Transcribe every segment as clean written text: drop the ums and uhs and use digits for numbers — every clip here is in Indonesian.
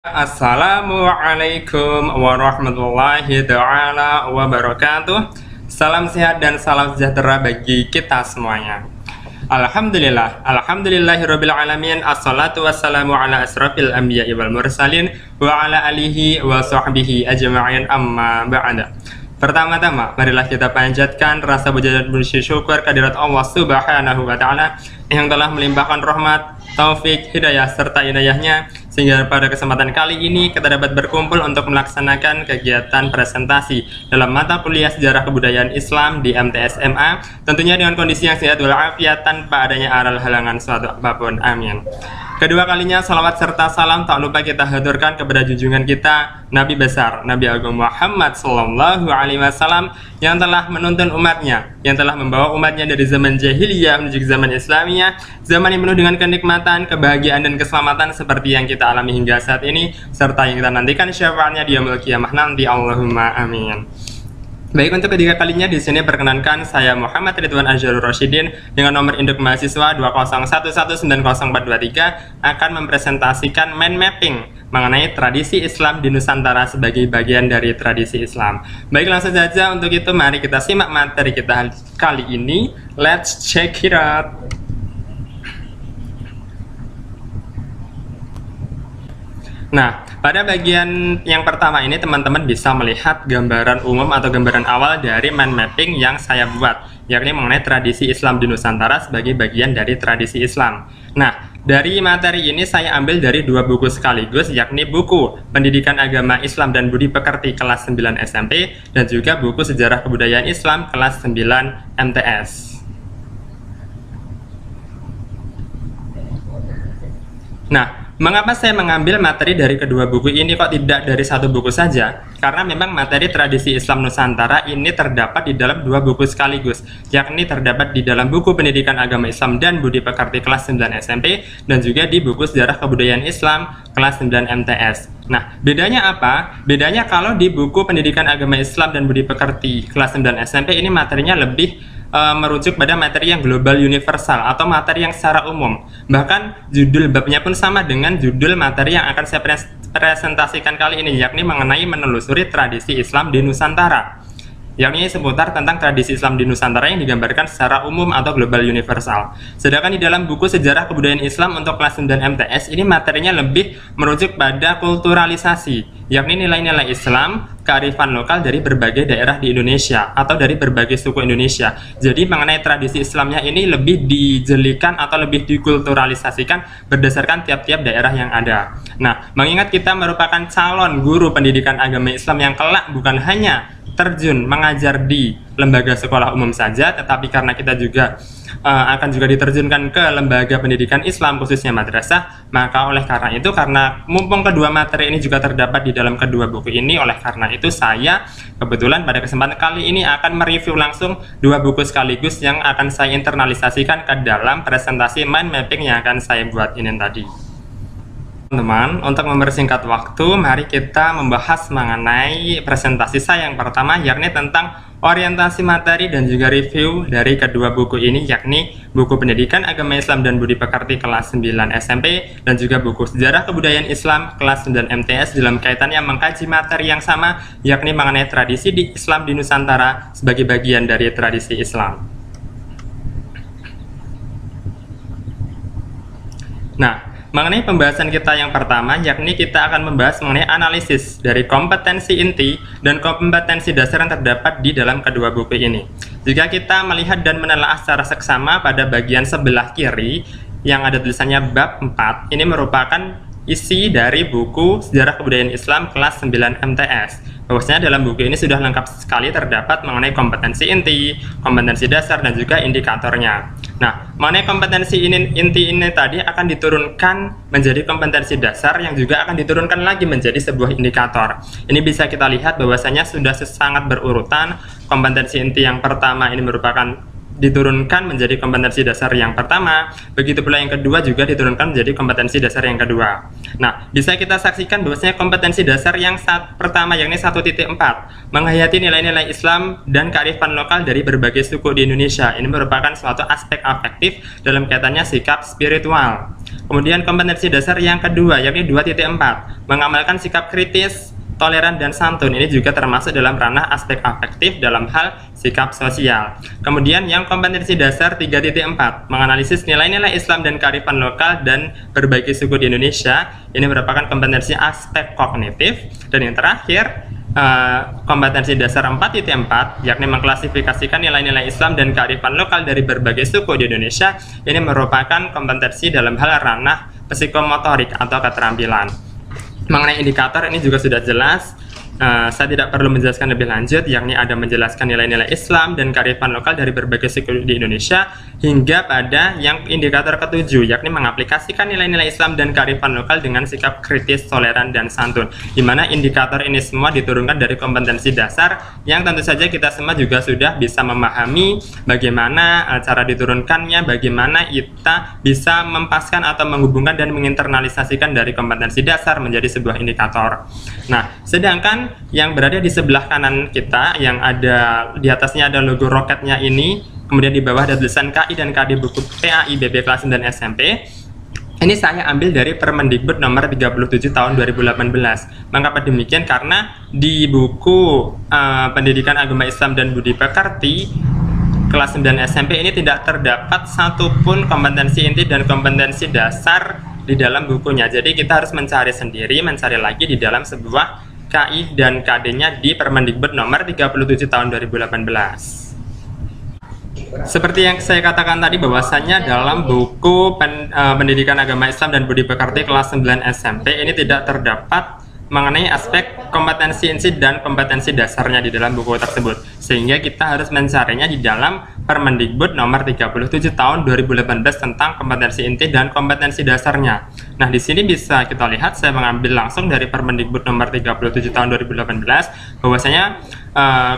Assalamualaikum warahmatullahi ta'ala wabarakatuh. Salam sehat dan salam sejahtera bagi kita semuanya. Alhamdulillahirabbil alamin. Assalatu wassalamu ala asrofil anbiya'i wal mursalin wa ala alihi wa sahbihi ajma'in, amma ba'da. Pertama-tama, marilah kita panjatkan rasa puja dan syukur kehadirat Allah Subhanahu wa taala yang telah melimpahkan rahmat, taufik, hidayah serta inayahnya sehingga pada kesempatan kali ini kita dapat berkumpul untuk melaksanakan kegiatan presentasi dalam mata kuliah Sejarah Kebudayaan Islam di MTS MA, tentunya dengan kondisi yang sehat walafiat tanpa adanya aral halangan suatu apapun. Amin. Kedua kalinya salawat serta salam tak lupa kita haturkan kepada junjungan kita Nabi besar Nabi Agung Muhammad Sallallahu Alaihi Wasallam yang telah menuntun umatnya, yang telah membawa umatnya dari zaman jahiliyah menuju zaman Islamiyah, zaman yang penuh dengan kenikmatan, kebahagiaan dan keselamatan seperti yang kita alami hingga saat ini, serta yang kita nantikan syafaatnya di yaumul qiyamah nanti. Allahumma amin. Baik, untuk ketiga kalinya di sini perkenankan saya Muhammad Ridwan Azharul Rasyidin dengan nomor induk mahasiswa 201190423 akan mempresentasikan mind mapping mengenai tradisi Islam di Nusantara sebagai bagian dari tradisi Islam. Baik, langsung saja untuk itu mari kita simak materi kita kali ini. Let's check it out. Nah, pada bagian yang pertama ini teman-teman bisa melihat gambaran umum atau gambaran awal dari mind mapping yang saya buat, yakni mengenai tradisi Islam di Nusantara sebagai bagian dari tradisi Islam. Nah, dari materi ini saya ambil dari dua buku sekaligus, yakni buku Pendidikan Agama Islam dan Budi Pekerti kelas 9 SMP dan juga buku Sejarah Kebudayaan Islam kelas 9 MTS. Nah, mengapa saya mengambil materi dari kedua buku ini kok tidak dari satu buku saja? Karena memang materi tradisi Islam Nusantara ini terdapat di dalam dua buku sekaligus, yakni terdapat di dalam buku Pendidikan Agama Islam dan Budi Pekerti kelas 9 SMP dan juga di buku Sejarah Kebudayaan Islam kelas 9 MTS. Nah, bedanya apa? Bedanya kalau di buku Pendidikan Agama Islam dan Budi Pekerti kelas 9 SMP ini materinya lebih merujuk pada materi yang global universal atau materi yang secara umum. Bahkan judul babnya pun sama dengan judul materi yang akan saya presentasikan kali ini, yakni mengenai menelusuri tradisi Islam di Nusantara, yakni seputar tentang tradisi Islam di Nusantara yang digambarkan secara umum atau global universal. Sedangkan di dalam buku Sejarah Kebudayaan Islam untuk kelas 9 MTS ini materinya lebih merujuk pada kulturalisasi, yakni nilai-nilai Islam, kearifan lokal dari berbagai daerah di Indonesia atau dari berbagai suku Indonesia. Jadi mengenai tradisi Islamnya ini lebih dijelikan atau lebih dikulturalisasikan berdasarkan tiap-tiap daerah yang ada. Nah, mengingat kita merupakan calon guru pendidikan agama Islam yang kelak bukan hanya terjun mengajar di lembaga sekolah umum saja, tetapi karena kita juga akan juga diterjunkan ke lembaga pendidikan Islam khususnya madrasah, maka oleh karena itu, karena mumpung kedua materi ini juga terdapat di dalam kedua buku ini, oleh karena itu saya kebetulan pada kesempatan kali ini akan mereview langsung dua buku sekaligus yang akan saya internalisasikan ke dalam presentasi mind mapping yang akan saya buat ini tadi. Teman-teman, untuk mempersingkat waktu, mari kita membahas mengenai presentasi saya yang pertama, yakni tentang orientasi materi dan juga review dari kedua buku ini, yakni buku Pendidikan Agama Islam dan Budi Pekerti kelas 9 SMP dan juga buku Sejarah Kebudayaan Islam kelas 9 MTS dalam kaitannya mengkaji materi yang sama, yakni mengenai tradisi di Islam di Nusantara sebagai bagian dari tradisi Islam. Nah, mengenai pembahasan kita yang pertama, yakni kita akan membahas mengenai analisis dari kompetensi inti dan kompetensi dasar yang terdapat di dalam kedua buku ini. Jika kita melihat dan menelaah secara seksama pada bagian sebelah kiri yang ada tulisannya bab 4, ini merupakan isi dari buku Sejarah Kebudayaan Islam kelas 9 MTS. Bahwasanya dalam buku ini sudah lengkap sekali terdapat mengenai kompetensi inti, kompetensi dasar, dan juga indikatornya. Nah, mengenai kompetensi inti ini tadi akan diturunkan menjadi kompetensi dasar yang juga akan diturunkan lagi menjadi sebuah indikator. Ini bisa kita lihat bahwasanya sudah sangat berurutan. Kompetensi inti yang pertama ini merupakan diturunkan menjadi kompetensi dasar yang pertama, begitu pula yang kedua juga diturunkan menjadi kompetensi dasar yang kedua. Nah, bisa kita saksikan bahwasanya kompetensi dasar yang pertama yakni 1.4 menghayati nilai-nilai Islam dan kearifan lokal dari berbagai suku di Indonesia. Ini merupakan suatu aspek afektif dalam kaitannya sikap spiritual. Kemudian kompetensi dasar yang kedua yakni 2.4 mengamalkan sikap kritis, toleran, dan santun. Ini juga termasuk dalam ranah aspek afektif dalam hal sikap sosial. Kemudian yang kompetensi dasar 3.4 menganalisis nilai-nilai Islam dan kearifan lokal dan berbagai suku di Indonesia. Ini merupakan kompetensi aspek kognitif. Dan yang terakhir kompetensi dasar 4.4 yakni mengklasifikasikan nilai-nilai Islam dan kearifan lokal dari berbagai suku di Indonesia. Ini merupakan kompetensi dalam hal ranah psikomotorik atau keterampilan. Mengenai indikator ini juga sudah jelas, saya tidak perlu menjelaskan lebih lanjut, yakni ada menjelaskan nilai-nilai Islam dan kearifan lokal dari berbagai suku di Indonesia, hingga pada yang indikator ketujuh, yakni mengaplikasikan nilai-nilai Islam dan kearifan lokal dengan sikap kritis, toleran, dan santun, di mana indikator ini semua diturunkan dari kompetensi dasar, yang tentu saja kita semua juga sudah bisa memahami bagaimana cara diturunkannya, bagaimana kita bisa mempaskan atau menghubungkan dan menginternalisasikan dari kompetensi dasar menjadi sebuah indikator. Nah, sedangkan yang berada di sebelah kanan kita yang ada di atasnya ada logo roketnya ini, kemudian di bawah ada tulisan KI dan KD buku PAI BP kelas 9 SMP. Ini saya ambil dari Permendikbud nomor 37 tahun 2018. Mengapa demikian? Karena di buku Pendidikan Agama Islam dan Budi Pekerti kelas 9 SMP ini tidak terdapat satupun kompetensi inti dan kompetensi dasar di dalam bukunya. Jadi kita harus mencari sendiri, mencari lagi di dalam sebuah KI dan KD-nya di Permendikbud nomor 37 tahun 2018. Seperti yang saya katakan tadi, bahwasanya dalam buku Pendidikan Agama Islam dan Budi Pekerti kelas 9 SMP ini tidak terdapat mengenai aspek kompetensi inti dan kompetensi dasarnya di dalam buku tersebut, sehingga kita harus mencarinya di dalam Permendikbud nomor 37 tahun 2018 tentang kompetensi inti dan kompetensi dasarnya. Nah, di sini bisa kita lihat, saya mengambil langsung dari Permendikbud nomor 37 tahun 2018 bahwasanya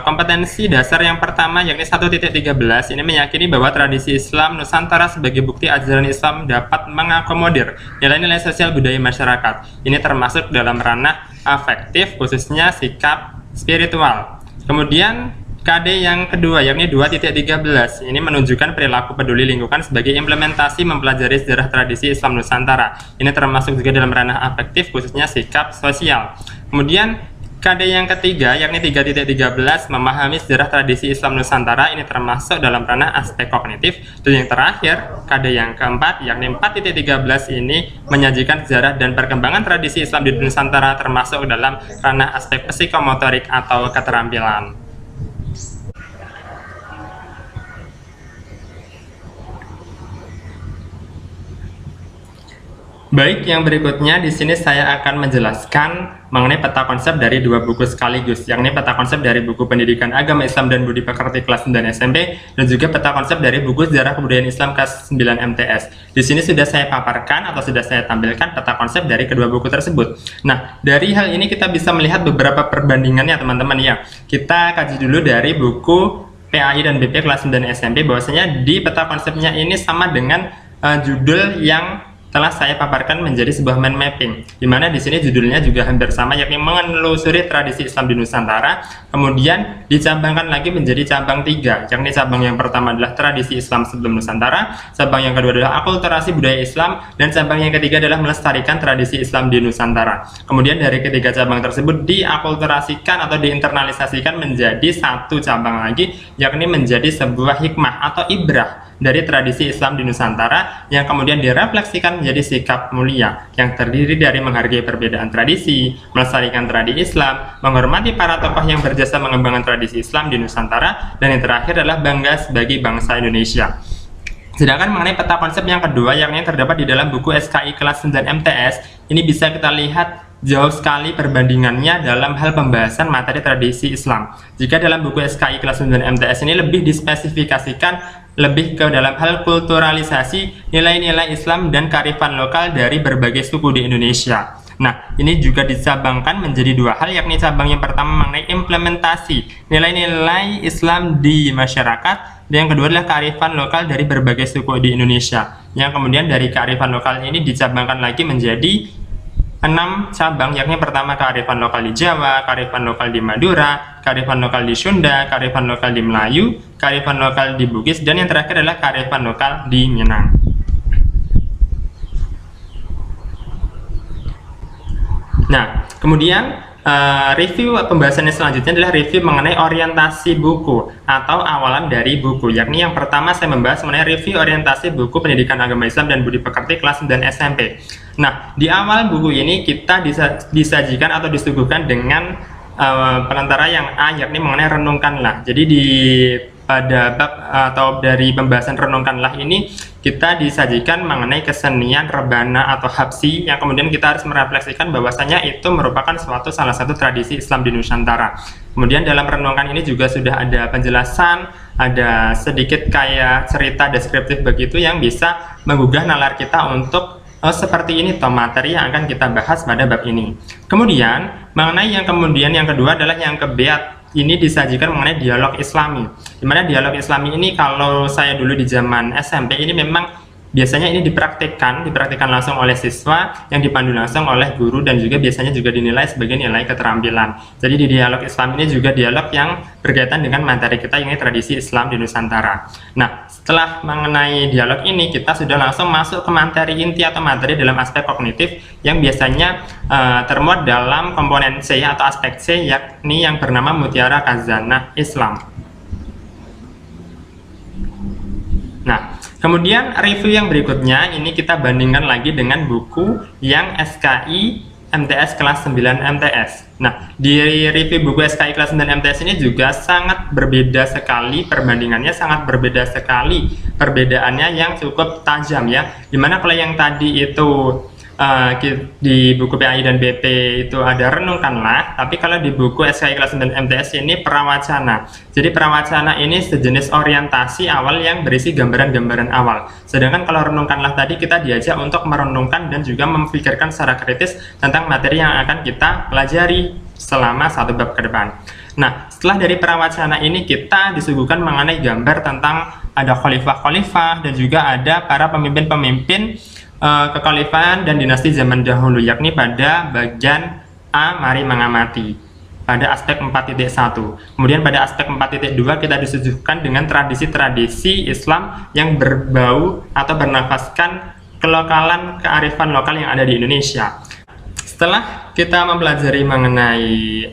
kompetensi dasar yang pertama yakni 1.13 ini meyakini bahwa tradisi Islam Nusantara sebagai bukti ajaran Islam dapat mengakomodir nilai-nilai sosial budaya masyarakat. Ini termasuk dalam ranah afektif, khususnya sikap spiritual. Kemudian KD yang kedua yakni 2.13 ini menunjukkan perilaku peduli lingkungan sebagai implementasi mempelajari sejarah tradisi Islam Nusantara. Ini termasuk juga dalam ranah afektif, khususnya sikap sosial. Kemudian KD yang ketiga yakni 3.13 memahami sejarah tradisi Islam Nusantara, ini termasuk dalam ranah aspek kognitif. Dan yang terakhir KD yang keempat yakni 4.13 ini menyajikan sejarah dan perkembangan tradisi Islam di Nusantara, termasuk dalam ranah aspek psikomotorik atau keterampilan. Baik, yang berikutnya di sini saya akan menjelaskan mengenai peta konsep dari dua buku sekaligus, yakni peta konsep dari buku Pendidikan Agama Islam dan Budi Pekerti kelas 9 SMP dan juga peta konsep dari buku Sejarah Kebudayaan Islam kelas 9 MTS. Di sini sudah saya paparkan atau sudah saya tampilkan peta konsep dari kedua buku tersebut. Nah, dari hal ini kita bisa melihat beberapa perbandingannya, teman-teman ya. Kita kaji dulu dari buku PAI dan BP kelas 9 SMP, bahwasanya di peta konsepnya ini sama dengan judul yang telah saya paparkan menjadi sebuah mind mapping, di mana di sini judulnya juga hampir sama, yakni menelusuri tradisi Islam di Nusantara. Kemudian dicabangkan lagi menjadi cabang 3, yakni cabang yang pertama adalah tradisi Islam sebelum Nusantara, cabang yang kedua adalah akulturasi budaya Islam, dan cabang yang ketiga adalah melestarikan tradisi Islam di Nusantara. Kemudian dari ketiga cabang tersebut diakulturasikan atau diinternalisasikan menjadi satu cabang lagi, yakni menjadi sebuah hikmah atau ibrah dari tradisi Islam di Nusantara, yang kemudian direfleksikan menjadi sikap mulia yang terdiri dari menghargai perbedaan tradisi, melestarikan tradisi Islam, menghormati para tokoh yang berjasa mengembangkan tradisi Islam di Nusantara, dan yang terakhir adalah bangga sebagai bangsa Indonesia. Sedangkan mengenai peta konsep yang kedua, yakni terdapat di dalam buku SKI kelas 9 MTS, ini bisa kita lihat jauh sekali perbandingannya dalam hal pembahasan materi tradisi Islam. Jika dalam buku SKI kelas 9 MTS ini lebih dispesifikasikan lebih ke dalam hal kulturalisasi nilai-nilai Islam dan kearifan lokal dari berbagai suku di Indonesia. Nah, ini juga dicabangkan menjadi dua hal, yakni cabang yang pertama mengenai implementasi nilai-nilai Islam di masyarakat, Dan yang kedua adalah kearifan lokal dari berbagai suku di Indonesia. Yang kemudian dari kearifan lokal ini dicabangkan lagi menjadi 6 cabang, yakni pertama kearifan lokal di Jawa, kearifan lokal di Madura, kearifan lokal di Sunda, kearifan lokal di Melayu, kearifan lokal di Bugis, dan yang terakhir adalah kearifan lokal di Minang. Nah, kemudian review pembahasannya selanjutnya adalah review mengenai orientasi buku atau awalan dari buku, yakni yang pertama saya membahas mengenai review orientasi buku pendidikan agama Islam dan budi pekerti kelas 9 SMP. Nah, di awal buku ini kita disajikan atau disuguhkan dengan penentara yang A, yakni mengenai renungkanlah. Jadi pada bab atau dari pembahasan renungkanlah ini kita disajikan mengenai kesenian rebana atau habsi yang kemudian kita harus merefleksikan bahwasanya itu merupakan salah satu tradisi Islam di Nusantara. Kemudian dalam renungkan ini juga sudah ada penjelasan, ada sedikit kayak cerita deskriptif begitu yang bisa menggugah nalar kita untuk seperti ini toh materi yang akan kita bahas pada bab ini. Kemudian mengenai yang kedua adalah yang ke B, ini disajikan mengenai dialog Islami. Dimana dialog Islami ini kalau saya dulu di zaman SMP ini memang biasanya ini dipraktikkan langsung oleh siswa yang dipandu langsung oleh guru dan juga biasanya juga dinilai sebagai nilai keterampilan. Jadi di dialog Islam ini juga dialog yang berkaitan dengan materi kita yang ini tradisi Islam di Nusantara. Nah, setelah mengenai dialog ini kita sudah langsung masuk ke materi inti atau materi dalam aspek kognitif yang biasanya termuat dalam komponen C atau aspek C, yakni yang bernama Mutiara Khazanah Islam. Nah, kemudian review yang berikutnya ini kita bandingkan lagi dengan buku yang SKI MTS kelas 9 MTS. Nah, di review buku SKI kelas 9 MTS ini juga sangat berbeda sekali perbandingannya, sangat berbeda sekali perbedaannya yang cukup tajam ya. Dimana kalau yang tadi itu di buku PAI dan BP itu ada renungkanlah, tapi kalau di buku SKI kelas 9 MTS ini prawacana. Jadi prawacana ini sejenis orientasi awal yang berisi gambaran-gambaran awal. Sedangkan kalau renungkanlah tadi kita diajak untuk merenungkan dan juga memikirkan secara kritis tentang materi yang akan kita pelajari selama satu bab ke depan. Nah, setelah dari prawacana ini kita disuguhkan mengenai gambar tentang ada khalifah-khalifah dan juga ada para pemimpin-pemimpin kekhalifahan dan dinasti zaman dahulu, yakni pada bagian A, mari mengamati pada aspek 4.1. Kemudian pada aspek 4.2 kita disuguhkan dengan tradisi-tradisi Islam yang berbau atau bernafaskan kelokalan kearifan lokal yang ada di Indonesia. Setelah kita mempelajari mengenai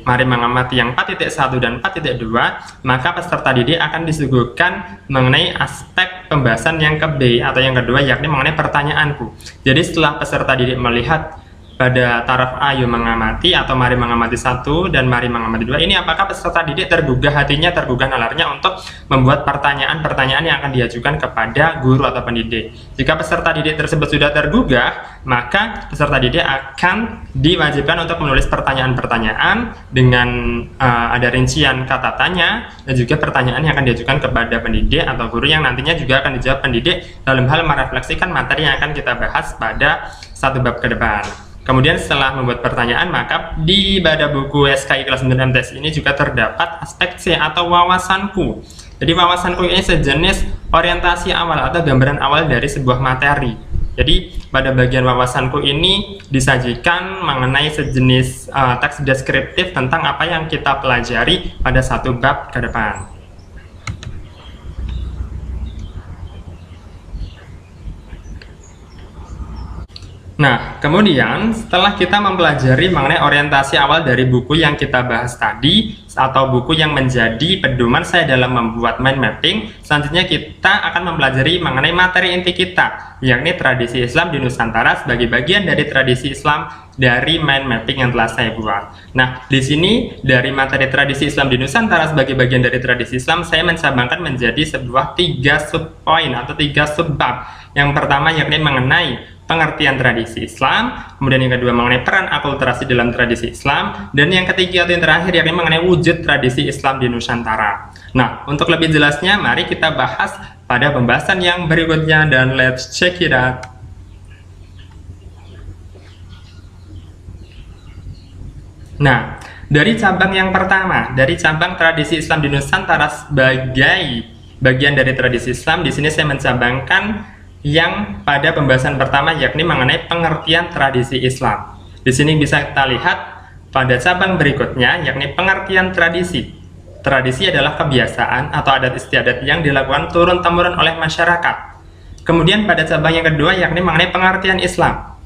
mari mengamati yang 4.1 dan 4.2, maka peserta didik akan disuguhkan mengenai aspek pembahasan yang ke B atau yang kedua, yakni mengenai pertanyaanku. Jadi setelah peserta didik melihat pada taraf A, yuk mengamati atau mari mengamati 1 dan mari mengamati 2, ini apakah peserta didik tergugah hatinya, tergugah nalarnya untuk membuat pertanyaan-pertanyaan yang akan diajukan kepada guru atau pendidik. Jika peserta didik tersebut sudah tergugah, maka peserta didik akan diwajibkan untuk menulis pertanyaan-pertanyaan dengan ada rincian kata tanya dan juga pertanyaan yang akan diajukan kepada pendidik atau guru yang nantinya juga akan dijawab pendidik dalam hal merefleksikan materi yang akan kita bahas pada satu bab ke depan. Kemudian setelah membuat pertanyaan, maka di pada buku SKI kelas 9 MTS ini juga terdapat aspek C atau wawasanku. Jadi wawasanku ini sejenis orientasi awal atau gambaran awal dari sebuah materi. Jadi pada bagian wawasanku ini disajikan mengenai sejenis teks deskriptif tentang apa yang kita pelajari pada satu bab ke depan. Nah, kemudian setelah kita mempelajari mengenai orientasi awal dari buku yang kita bahas tadi atau buku yang menjadi pedoman saya dalam membuat mind mapping, selanjutnya kita akan mempelajari mengenai materi inti kita, yakni tradisi Islam di Nusantara sebagai bagian dari tradisi Islam dari mind mapping yang telah saya buat. Nah, di sini dari materi tradisi Islam di Nusantara sebagai bagian dari tradisi Islam, saya mencabangkan menjadi sebuah 3 subpoin atau 3 subbab. Yang pertama yakni mengenai pengertian tradisi Islam, kemudian yang kedua mengenai peran akulturasi dalam tradisi Islam, dan yang ketiga atau yang terakhir yakni mengenai wujud tradisi Islam di Nusantara. Nah, untuk lebih jelasnya mari kita bahas pada pembahasan yang berikutnya dan let's check it out. Nah, dari cabang yang pertama, dari cabang tradisi Islam di Nusantara sebagai bagian dari tradisi Islam. Di sini saya mencabangkan yang pada pembahasan pertama, yakni mengenai pengertian tradisi Islam. Di sini bisa kita lihat pada cabang berikutnya, yakni pengertian tradisi. Tradisi adalah kebiasaan atau adat istiadat yang dilakukan turun-temurun oleh masyarakat. Kemudian pada cabang yang kedua, yakni mengenai pengertian Islam.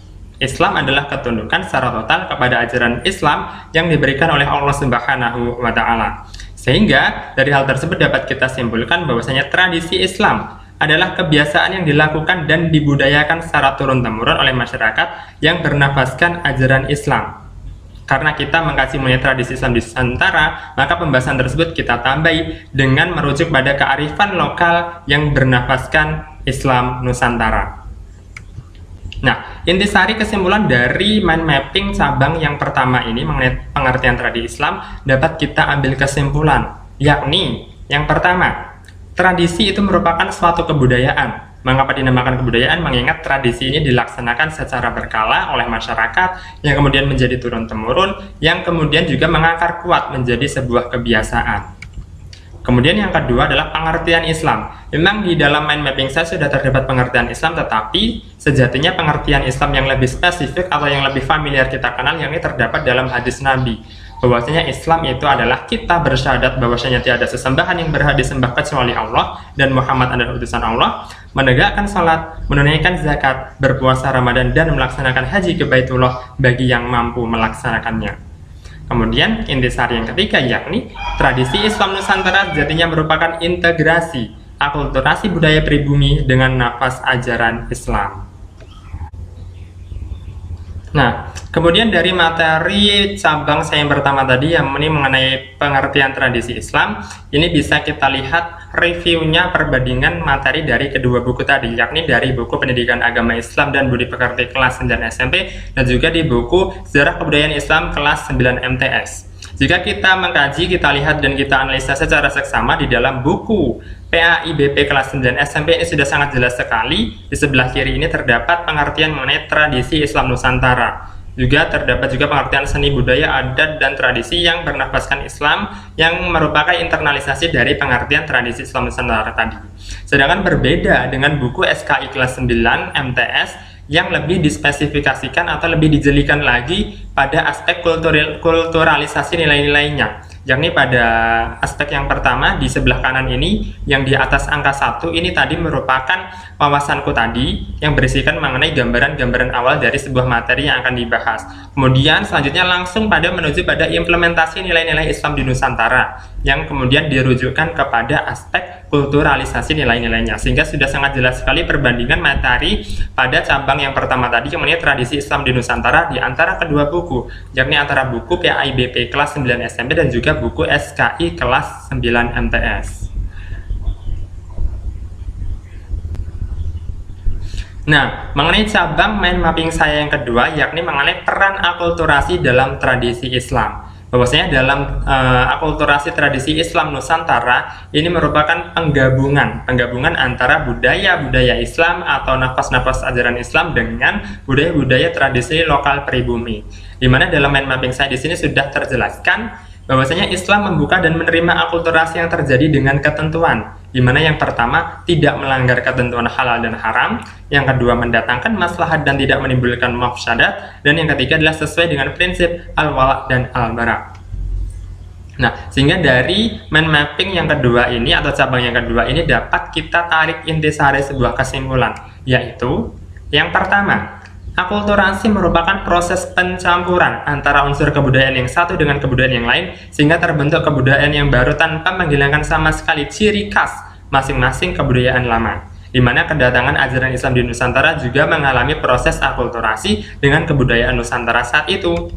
Islam adalah ketundukan secara total kepada ajaran Islam yang diberikan oleh Allah Subhanahu wa Ta'ala. Sehingga dari hal tersebut dapat kita simpulkan bahwasanya tradisi Islam adalah kebiasaan yang dilakukan dan dibudayakan secara turun-temurun oleh masyarakat yang bernafaskan ajaran Islam. Karena kita mengkaji mengenai tradisi Islam di Nusantara, maka pembahasan tersebut kita tambahi dengan merujuk pada kearifan lokal yang bernafaskan Islam Nusantara. Nah, intisari kesimpulan dari mind mapping cabang yang pertama ini mengenai pengertian tradisi Islam dapat kita ambil kesimpulan, yakni yang pertama, tradisi itu merupakan suatu kebudayaan. Mengapa dinamakan kebudayaan? Mengingat tradisi ini dilaksanakan secara berkala oleh masyarakat yang kemudian menjadi turun-temurun, yang kemudian juga mengakar kuat menjadi sebuah kebiasaan. Kemudian yang kedua adalah pengertian Islam. Memang di dalam mind mapping saya sudah terdapat pengertian Islam, tetapi sejatinya pengertian Islam yang lebih spesifik atau yang lebih familiar kita kenal, yang ini terdapat dalam hadis Nabi. Bahwasanya Islam itu adalah kita bersyahadat bahwasanya tiada sesembahan yang berhak disembah kecuali Allah dan Muhammad adalah utusan Allah, menegakkan salat, menunaikan zakat, berpuasa Ramadan, dan melaksanakan haji ke Baitullah bagi yang mampu melaksanakannya. Kemudian intisari yang ketiga, yakni tradisi Islam Nusantara sejatinya merupakan integrasi akulturasi budaya pribumi dengan nafas ajaran Islam. Nah, kemudian dari materi cabang saya yang pertama tadi, yang ini mengenai pengertian tradisi Islam, ini bisa kita lihat reviewnya perbandingan materi dari kedua buku tadi, yakni dari buku Pendidikan Agama Islam dan Budi Pekerti kelas 9 SMP, dan juga di buku Sejarah Kebudayaan Islam kelas 9 MTS. Jika kita mengkaji, kita lihat dan kita analisa secara seksama di dalam buku PAIBP kelas 9 SMP, ini sudah sangat jelas sekali. Di sebelah kiri ini terdapat pengertian mengenai tradisi Islam Nusantara. Juga terdapat juga pengertian seni budaya, adat, dan tradisi yang bernafaskan Islam, yang merupakan internalisasi dari pengertian tradisi Islam Nusantara tadi. Sedangkan berbeda dengan buku SKI kelas 9 MTS yang lebih dispesifikasikan atau lebih dijelikan lagi pada aspek kulturalisasi nilai-nilainya, yakni pada aspek yang pertama di sebelah kanan ini, yang di atas angka 1 ini tadi merupakan wawasanku tadi yang berisikan mengenai gambaran-gambaran awal dari sebuah materi yang akan dibahas. Kemudian selanjutnya langsung pada menuju pada implementasi nilai-nilai Islam di Nusantara, yang kemudian dirujukkan kepada aspek kulturalisasi nilai-nilainya, sehingga sudah sangat jelas sekali perbandingan materi pada cabang yang pertama tadi, yang mengenai tradisi Islam di Nusantara di antara kedua buku, yakni antara buku PAIBP kelas 9 SMP dan juga buku SKI kelas 9 MTS. Nah, mengenai cabang mind mapping saya yang kedua, yakni mengenai peran akulturasi dalam tradisi Islam. Bahwasanya dalam akulturasi tradisi Islam Nusantara ini merupakan penggabungan antara budaya-budaya Islam atau nafas-nafas ajaran Islam dengan budaya-budaya tradisi lokal pribumi. Di mana dalam mind mapping saya di sini sudah terjelaskan bahwasanya Islam membuka dan menerima akulturasi yang terjadi dengan ketentuan, di mana yang pertama tidak melanggar ketentuan halal dan haram, yang kedua mendatangkan maslahat dan tidak menimbulkan mafsadat, dan yang ketiga adalah sesuai dengan prinsip al-wala dan al-bara. Nah, sehingga dari mind mapping yang kedua ini atau cabang yang kedua ini dapat kita tarik intisari sebuah kesimpulan, yaitu yang pertama, akulturasi merupakan proses pencampuran antara unsur kebudayaan yang satu dengan kebudayaan yang lain, sehingga terbentuk kebudayaan yang baru tanpa menghilangkan sama sekali ciri khas masing-masing kebudayaan lama. Di mana kedatangan ajaran Islam di Nusantara juga mengalami proses akulturasi dengan kebudayaan Nusantara saat itu.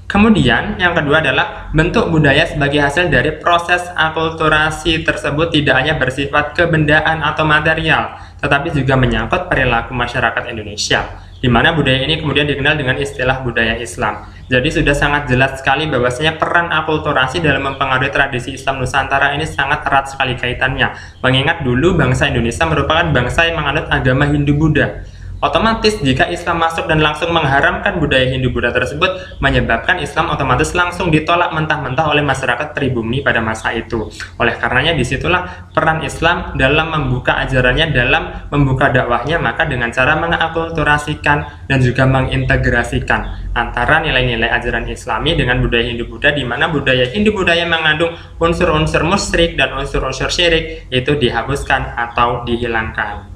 Kemudian yang kedua adalah bentuk budaya sebagai hasil dari proses akulturasi tersebut tidak hanya bersifat kebendaan atau material, tetapi juga menyangkut perilaku masyarakat Indonesia, di mana budaya ini kemudian dikenal dengan istilah budaya Islam. Jadi sudah sangat jelas sekali bahwasanya peran akulturasi dalam mempengaruhi tradisi Islam Nusantara ini sangat erat sekali kaitannya. Mengingat dulu bangsa Indonesia merupakan bangsa yang menganut agama Hindu-Buddha. Otomatis jika Islam masuk dan langsung mengharamkan budaya Hindu-Buddha tersebut, menyebabkan Islam otomatis langsung ditolak mentah-mentah oleh masyarakat pribumi pada masa itu. Oleh karenanya disitulah peran Islam dalam membuka ajarannya, dalam membuka dakwahnya, maka dengan cara mengakulturasikan dan juga mengintegrasikan antara nilai-nilai ajaran Islami dengan budaya Hindu-Buddha, di mana budaya Hindu-Buddha yang mengandung unsur-unsur musyrik dan unsur-unsur syirik itu dihapuskan atau dihilangkan.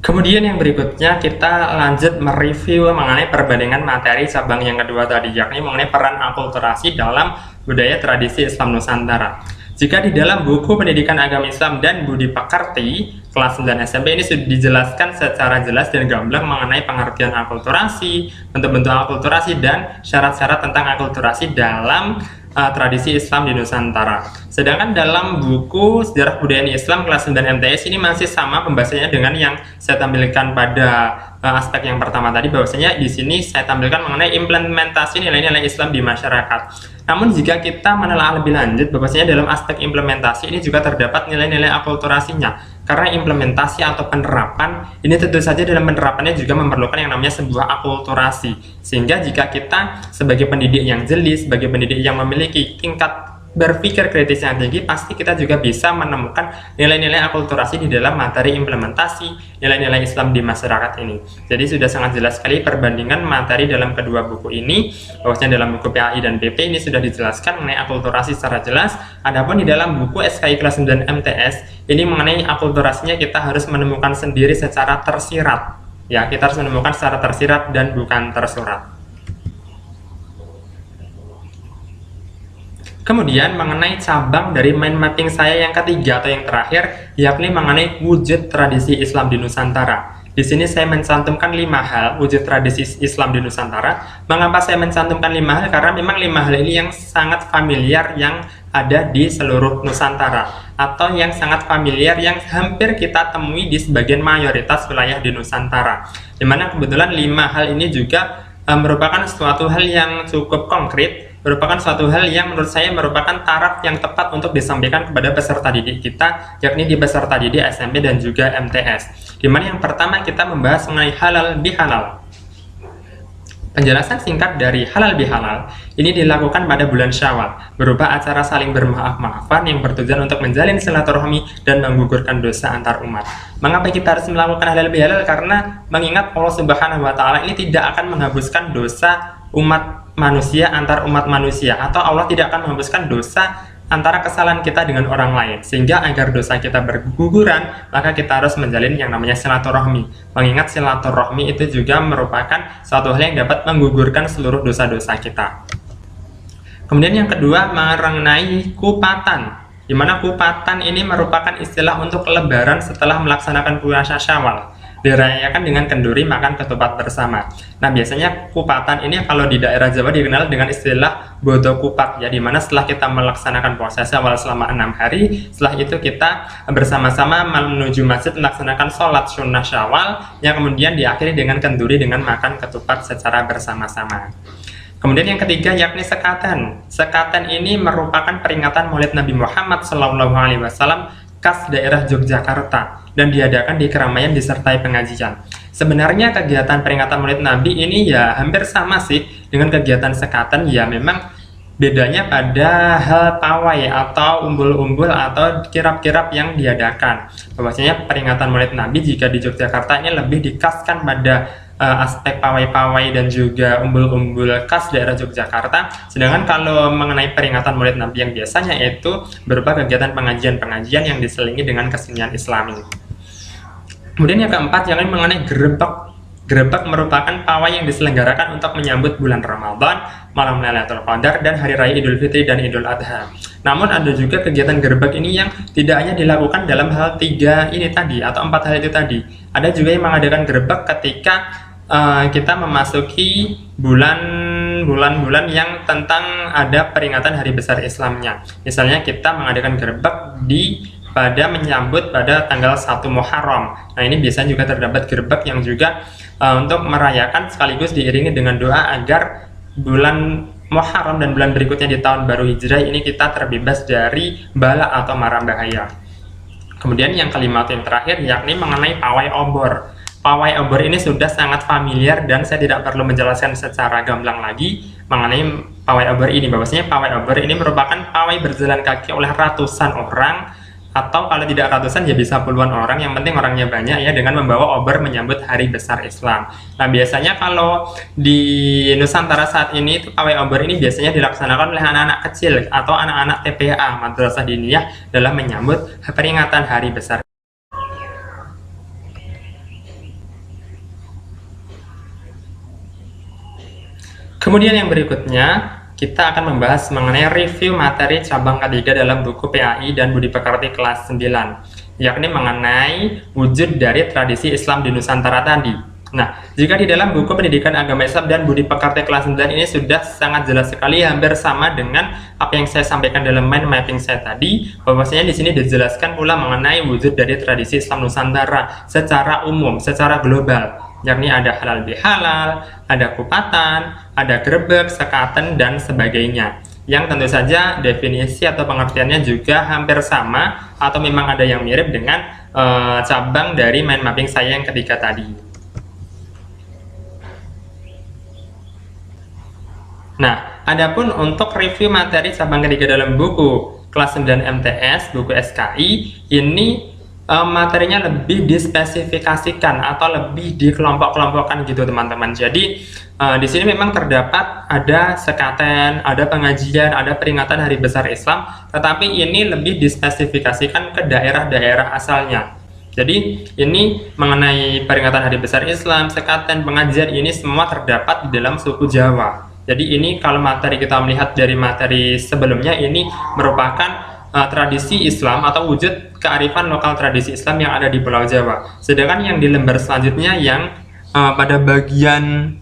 Kemudian yang berikutnya kita lanjut mereview mengenai perbandingan materi cabang yang kedua tadi, yakni mengenai peran akulturasi dalam budaya tradisi Islam Nusantara. Jika di dalam buku Pendidikan Agama Islam dan Budi Pekerti kelas 9 SMP ini sudah dijelaskan secara jelas dan gamblang mengenai pengertian akulturasi, bentuk-bentuk akulturasi, dan syarat-syarat tentang akulturasi dalam tradisi Islam di Nusantara. Sedangkan dalam buku Sejarah Kebudayaan Islam kelas 9 MTS ini masih sama pembahasannya dengan yang saya tampilkan pada aspek yang pertama tadi, bahwasanya di sini saya tampilkan mengenai implementasi nilai-nilai Islam di masyarakat. Namun jika kita menelaah lebih lanjut, bahwasanya dalam aspek implementasi ini juga terdapat nilai-nilai akulturasinya. Karena implementasi atau penerapan ini tentu saja dalam penerapannya juga memerlukan yang namanya sebuah akulturasi. Sehingga jika kita sebagai pendidik yang jeli, sebagai pendidik yang memiliki tingkat berpikir kritis yang tinggi, pasti kita juga bisa menemukan nilai-nilai akulturasi di dalam materi implementasi nilai-nilai Islam di masyarakat ini. Jadi sudah sangat jelas sekali perbandingan materi dalam kedua buku ini, bahwasanya dalam buku PAI dan BP ini sudah dijelaskan mengenai akulturasi secara jelas. Adapun di dalam buku SKI kelas 9 MTS ini mengenai akulturasinya kita harus menemukan sendiri secara tersirat. Ya, kita harus menemukan secara tersirat dan bukan tersurat. Kemudian mengenai cabang dari mind mapping saya yang ketiga atau yang terakhir, yakni mengenai wujud tradisi Islam di Nusantara. Di sini saya mencantumkan 5 hal wujud tradisi Islam di Nusantara. Mengapa saya mencantumkan 5 hal? Karena memang 5 hal ini yang sangat familiar yang ada di seluruh Nusantara, atau yang sangat familiar yang hampir kita temui di sebagian mayoritas wilayah di Nusantara. Dimana kebetulan 5 hal ini juga merupakan suatu hal yang cukup konkret, merupakan suatu hal yang menurut saya merupakan taraf yang tepat untuk disampaikan kepada peserta didik kita, yakni di peserta didik SMP dan juga MTS. Dimana yang pertama kita membahas mengenai halal bihalal. Penjelasan singkat dari halal bihalal ini dilakukan pada bulan Syawal, berupa acara saling bermaaf-maafan yang bertujuan untuk menjalin silaturahmi dan menggugurkan dosa antar umat. Mengapa kita harus melakukan halal bihalal? Karena mengingat Allah Subhanahu wa Ta'ala ini tidak akan menghapuskan dosa umat manusia antar umat manusia, atau Allah tidak akan menghapuskan dosa antara kesalahan kita dengan orang lain. Sehingga agar dosa kita berguguran, maka kita harus menjalin yang namanya silaturahmi. Mengingat silaturahmi itu juga merupakan suatu hal yang dapat menggugurkan seluruh dosa-dosa kita. Kemudian yang kedua mengenai kupatan, di mana kupatan ini merupakan istilah untuk lebaran setelah melaksanakan puasa Syawal. Dirayakan dengan kenduri makan ketupat bersama. Nah, biasanya kupatan ini kalau di daerah Jawa dikenal dengan istilah bodo kupat, ya, dimana setelah kita melaksanakan puasa Syawal selama 6 hari, setelah itu kita bersama-sama menuju masjid melaksanakan sholat sunnah Syawal, yang kemudian diakhiri dengan kenduri dengan makan ketupat secara bersama-sama. Kemudian yang ketiga yakni sekatan. Sekatan ini merupakan peringatan Maulid Nabi Muhammad SAW khas daerah Yogyakarta dan diadakan di keramaian disertai pengajian. Sebenarnya kegiatan peringatan Maulid Nabi ini ya hampir sama sih dengan kegiatan sekatan, ya memang bedanya pada hal pawai atau umbul-umbul atau kirap-kirap yang diadakan. Bahwasanya peringatan Maulid Nabi jika di Yogyakarta ini lebih dikaskan pada aspek pawai-pawai dan juga umbul-umbul khas daerah Yogyakarta. Sedangkan kalau mengenai peringatan Maulid Nabi yang biasanya itu berupa kegiatan pengajian-pengajian yang diselingi dengan kesenian Islami. Kemudian yang keempat yakni mengenai gerebek. Gerebek merupakan pawai yang diselenggarakan untuk menyambut bulan Ramadan, malam Lailatul Qadar, dan hari raya Idul Fitri dan Idul Adha. Namun ada juga kegiatan gerebek ini yang tidak hanya dilakukan dalam hal 3 ini tadi atau 4 hal itu tadi. Ada juga yang mengadakan gerebek ketika kita memasuki bulan-bulan yang tentang ada peringatan hari besar Islamnya. Misalnya kita mengadakan gerebek pada menyambut pada tanggal 1 Muharram. Nah, ini biasanya juga terdapat gerebek yang juga untuk merayakan sekaligus diiringi dengan doa agar bulan Muharram dan bulan berikutnya di tahun baru Hijrah ini kita terbebas dari bala atau mara bahaya. Kemudian yang kelima atau yang terakhir yakni mengenai pawai obor. Pawai obor ini sudah sangat familiar dan saya tidak perlu menjelaskan secara gamblang lagi mengenai pawai obor ini. Bahwasanya pawai obor ini merupakan pawai berjalan kaki oleh ratusan orang, atau kalau tidak ratusan ya bisa puluhan orang, yang penting orangnya banyak ya, dengan membawa obor menyambut hari besar Islam. Nah biasanya kalau di Nusantara saat ini itu pawai obor ini biasanya dilaksanakan oleh anak-anak kecil atau anak-anak TPA Madrasah Diniyah dalam menyambut peringatan hari besar. Kemudian yang berikutnya kita akan membahas mengenai review materi cabang ketiga dalam buku PAI dan Budi Pekerti kelas 9, yakni mengenai wujud dari tradisi Islam di Nusantara tadi. Nah, jika di dalam buku Pendidikan Agama Islam dan Budi Pekerti kelas 9 ini sudah sangat jelas sekali, hampir sama dengan apa yang saya sampaikan dalam mind mapping saya tadi, bahwasanya di sini dijelaskan pula mengenai wujud dari tradisi Islam Nusantara secara umum, secara global, yakni ada halal bihalal, ada kupatan, ada grebek, sekaten, dan sebagainya. Yang tentu saja definisi atau pengertiannya juga hampir sama atau memang ada yang mirip dengan cabang dari mind mapping saya yang ketiga tadi. Nah, adapun untuk review materi cabang ketiga dalam buku kelas 9 MTS, buku SKI, ini materinya lebih dispesifikasikan atau lebih dikelompok-kelompokkan gitu teman-teman. Jadi di sini memang terdapat ada sekaten, ada pengajian, ada peringatan hari besar Islam, tetapi ini lebih dispesifikasikan ke daerah-daerah asalnya. Jadi ini mengenai peringatan hari besar Islam, sekaten, pengajian, ini semua terdapat di dalam suku Jawa. Jadi ini kalau materi kita melihat dari materi sebelumnya, ini merupakan tradisi Islam atau wujud kearifan lokal tradisi Islam yang ada di Pulau Jawa. Sedangkan yang di lembar selanjutnya yang pada bagian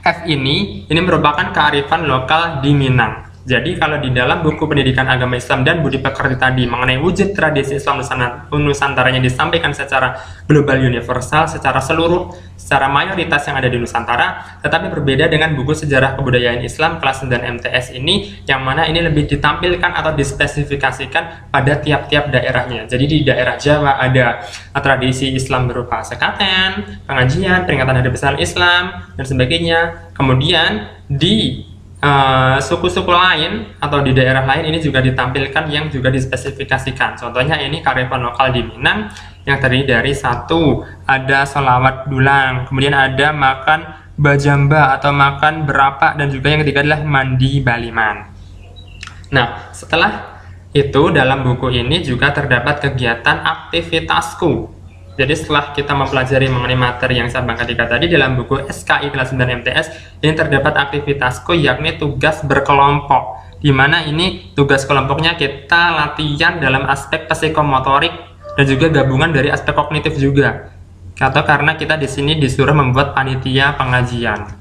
F ini merupakan kearifan lokal di Minang. Jadi kalau di dalam buku Pendidikan Agama Islam dan Budi Pekerti tadi mengenai wujud tradisi Islam Nusantaranya disampaikan secara global universal, secara seluruh, secara mayoritas yang ada di Nusantara, tetapi berbeda dengan buku Sejarah Kebudayaan Islam kelas 9 MTS ini, yang mana ini lebih ditampilkan atau dispesifikasikan pada tiap-tiap daerahnya. Jadi di daerah Jawa ada tradisi Islam berupa sekaten, pengajian, peringatan hari besar Islam, dan sebagainya. Kemudian di suku-suku lain atau di daerah lain ini juga ditampilkan yang juga dispesifikasikan. Contohnya ini kearifan lokal di Minang yang terdiri dari satu, ada sholawat dulang, kemudian ada makan bajamba atau makan berapa, dan juga yang ketiga adalah mandi baliman. Nah, setelah itu dalam buku ini juga terdapat kegiatan aktivitasku. Jadi setelah kita mempelajari mengenai materi yang saya bangkitkan tadi dalam buku SKI kelas 9 MTS, ini terdapat aktivitasku yakni tugas berkelompok, di mana ini tugas kelompoknya kita latihan dalam aspek psikomotorik dan juga gabungan dari aspek kognitif juga. Atau karena kita di sini disuruh membuat panitia pengajian.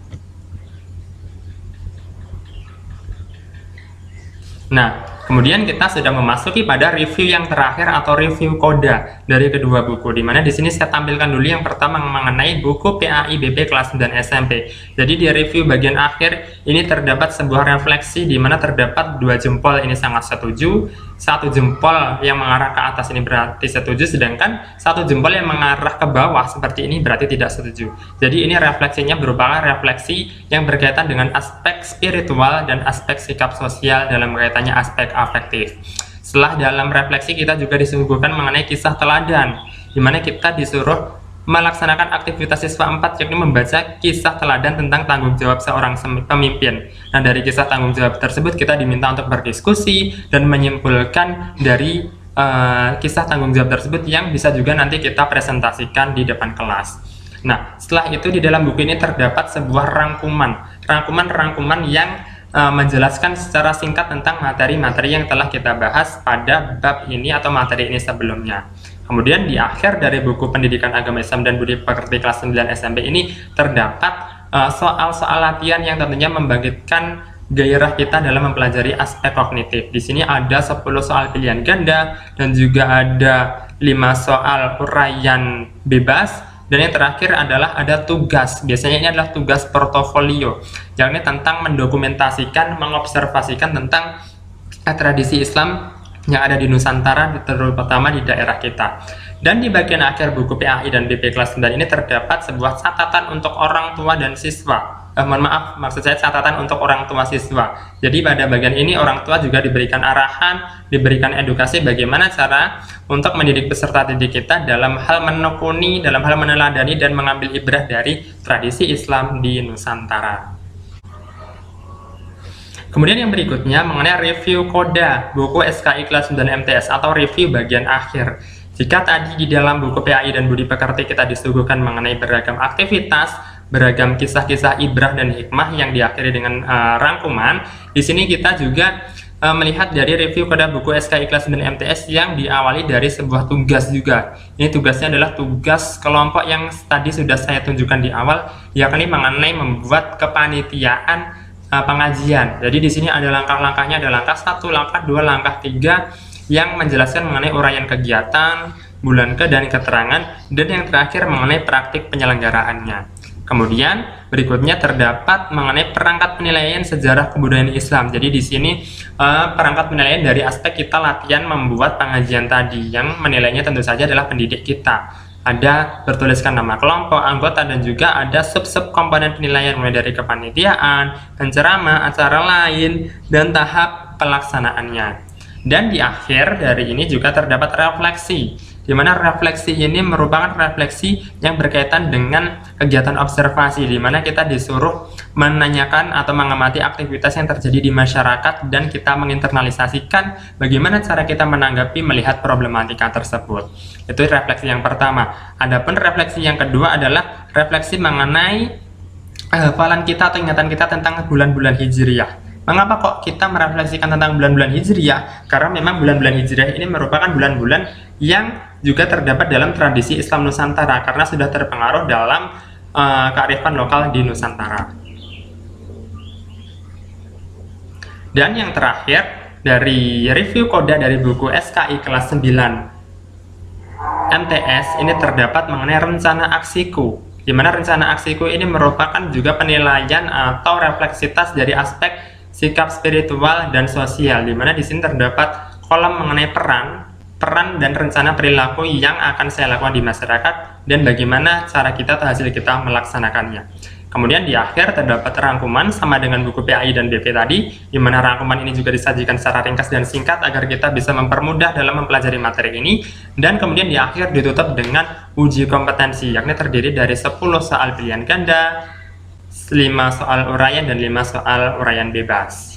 Nah, kemudian kita sudah memasuki pada review yang terakhir atau review koda dari kedua buku, dimana di sini saya tampilkan dulu yang pertama mengenai buku PAI BP kelas 9 SMP. Jadi di review bagian akhir ini terdapat sebuah refleksi di mana terdapat 2 jempol ini sangat setuju, 1 jempol yang mengarah ke atas ini berarti setuju, sedangkan 1 jempol yang mengarah ke bawah seperti ini berarti tidak setuju. Jadi ini refleksinya merupakan refleksi yang berkaitan dengan aspek spiritual dan aspek sikap sosial dalam kaitannya aspek afektif. Setelah dalam refleksi kita juga disuguhkan mengenai kisah teladan, di mana kita disuruh melaksanakan aktivitas siswa 4, yakni membaca kisah teladan tentang tanggung jawab seorang pemimpin. Nah, dari kisah tanggung jawab tersebut kita diminta untuk berdiskusi dan menyimpulkan dari kisah tanggung jawab tersebut yang bisa juga nanti kita presentasikan di depan kelas. Nah, setelah itu di dalam buku ini terdapat sebuah rangkuman yang menjelaskan secara singkat tentang materi-materi yang telah kita bahas pada bab ini atau materi ini sebelumnya. Kemudian di akhir dari buku Pendidikan Agama Islam dan Budi Pekerti kelas 9 SMP ini terdapat soal-soal latihan yang tentunya membangkitkan gairah kita dalam mempelajari aspek kognitif. Di sini ada 10 soal pilihan ganda dan juga ada 5 soal uraian bebas, dan yang terakhir adalah ada tugas. Biasanya ini adalah tugas portofolio, yakni tentang mendokumentasikan, mengobservasikan tentang tradisi Islam yang ada di Nusantara, terutama di daerah kita. Dan di bagian akhir buku PAI dan BP kelas 9 ini terdapat sebuah catatan untuk orang tua dan siswa. Mohon maaf, maksud saya catatan untuk orang tua siswa. Jadi pada bagian ini orang tua juga diberikan arahan, diberikan edukasi bagaimana cara untuk mendidik peserta didik kita dalam hal menekuni, dalam hal meneladani dan mengambil ibrah dari tradisi Islam di Nusantara. Kemudian yang berikutnya mengenai review koda buku SKI kelas 9 MTS atau review bagian akhir. Jika tadi di dalam buku PAI dan Budi Pekerti kita disuguhkan mengenai beragam aktivitas, beragam kisah-kisah ibrah dan hikmah yang diakhiri dengan rangkuman, di sini kita juga melihat dari review koda buku SKI kelas 9 MTS yang diawali dari sebuah tugas juga. Ini tugasnya adalah tugas kelompok yang tadi sudah saya tunjukkan di awal, yakni mengenai membuat kepanitiaan pengajian. Jadi di sini ada langkah-langkahnya, ada langkah 1, langkah 2, langkah 3 yang menjelaskan mengenai uraian kegiatan, bulan ke dan keterangan, dan yang terakhir mengenai praktik penyelenggaraannya. Kemudian berikutnya terdapat mengenai perangkat penilaian sejarah kebudayaan Islam. Jadi di sini perangkat penilaian dari aspek kita latihan membuat pengajian tadi, yang menilainya tentu saja adalah pendidik kita. Ada bertuliskan nama kelompok, anggota, dan juga ada sub-sub komponen penilaian mulai dari kepanitiaan, penceramah, acara lain, dan tahap pelaksanaannya. Dan di akhir dari ini juga terdapat refleksi, di mana refleksi ini merupakan refleksi yang berkaitan dengan kegiatan observasi, di mana kita disuruh menanyakan atau mengamati aktivitas yang terjadi di masyarakat dan kita menginternalisasikan bagaimana cara kita menanggapi melihat problematika tersebut. Itu refleksi yang pertama. Adapun refleksi yang kedua adalah refleksi mengenai hafalan kita atau ingatan kita tentang bulan-bulan Hijriyah. Mengapa kok kita merefleksikan tentang bulan-bulan Hijriyah? Karena memang bulan-bulan Hijriyah ini merupakan bulan-bulan yang juga terdapat dalam tradisi Islam Nusantara karena sudah terpengaruh dalam kearifan lokal di Nusantara. Dan yang terakhir, dari review koda dari buku SKI kelas 9 MTS ini terdapat mengenai rencana aksiku, di mana rencana aksiku ini merupakan juga penilaian atau refleksitas dari aspek sikap spiritual dan sosial, di mana di sini terdapat kolom mengenai peran dan rencana perilaku yang akan saya lakukan di masyarakat dan bagaimana cara kita atau hasil kita melaksanakannya. Kemudian di akhir terdapat rangkuman sama dengan buku PAI dan BP tadi, di mana rangkuman ini juga disajikan secara ringkas dan singkat agar kita bisa mempermudah dalam mempelajari materi ini. Dan kemudian di akhir ditutup dengan uji kompetensi, yakni terdiri dari 10 soal pilihan ganda, 5 soal uraian, dan 5 soal uraian bebas.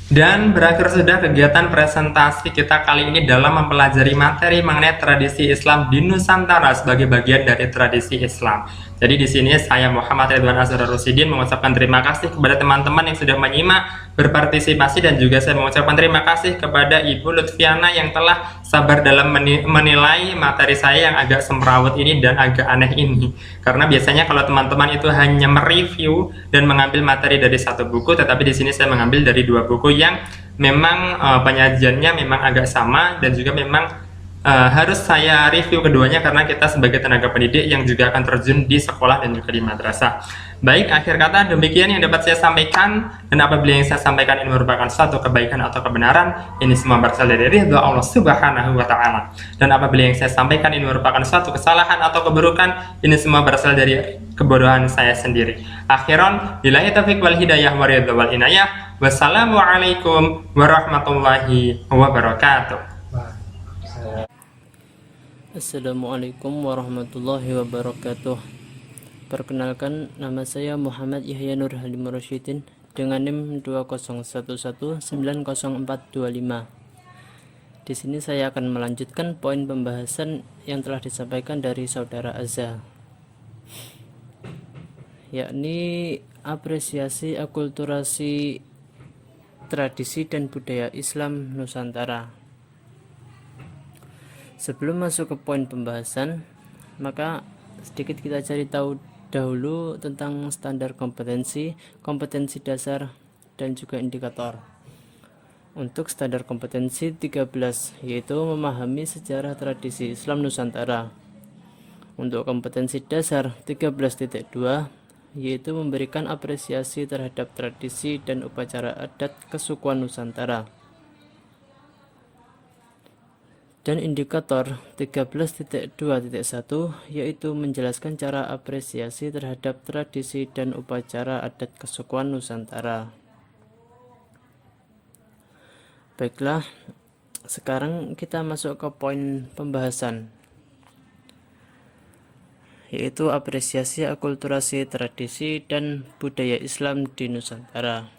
Dan berakhir sudah kegiatan presentasi kita kali ini dalam mempelajari materi mengenai tradisi Islam di Nusantara sebagai bagian dari tradisi Islam. Jadi di sini saya Muhammad Ridwan Azhar Rusidin mengucapkan terima kasih kepada teman-teman yang sudah menyimak, berpartisipasi, dan juga saya mengucapkan terima kasih kepada Ibu Lutfiana yang telah sabar dalam menilai materi saya yang agak semrawut ini dan agak aneh ini. Karena biasanya kalau teman-teman itu hanya mereview dan mengambil materi dari satu buku, tetapi di sini saya mengambil dari 2 buku yang memang penyajiannya memang agak sama dan juga memang harus saya review keduanya karena kita sebagai tenaga pendidik yang juga akan terjun di sekolah dan juga di madrasah. Baik, akhir kata demikian yang dapat saya sampaikan, dan apabila yang saya sampaikan ini merupakan suatu kebaikan atau kebenaran, ini semua berasal dari ridha Allah Subhanahu wa Ta'ala. Dan apabila yang saya sampaikan ini merupakan suatu kesalahan atau keburukan, ini semua berasal dari kebodohan saya sendiri. Akhiran, billahi taufiq wal hidayah wa ridha wal inayah. Wassalamualaikum warahmatullahi wabarakatuh. Assalamualaikum warahmatullahi wabarakatuh. Perkenalkan, nama saya Muhammad Yahya Nur Halim Rasyidin dengan NIM 2011900425. Di sini saya akan melanjutkan poin pembahasan yang telah disampaikan dari Saudara Azza, yakni apresiasi akulturasi tradisi dan budaya Islam Nusantara. Sebelum masuk ke poin pembahasan, maka sedikit kita cari tahu dahulu tentang standar kompetensi, kompetensi dasar, dan juga indikator. Untuk standar kompetensi 13, yaitu memahami sejarah tradisi Islam Nusantara. Untuk kompetensi dasar 13.2, yaitu memberikan apresiasi terhadap tradisi dan upacara adat kesukuan Nusantara. Dan indikator 13.2.1 yaitu menjelaskan cara apresiasi terhadap tradisi dan upacara adat kesukuan Nusantara. Baiklah, sekarang kita masuk ke poin pembahasan, yaitu apresiasi akulturasi tradisi dan budaya Islam di Nusantara.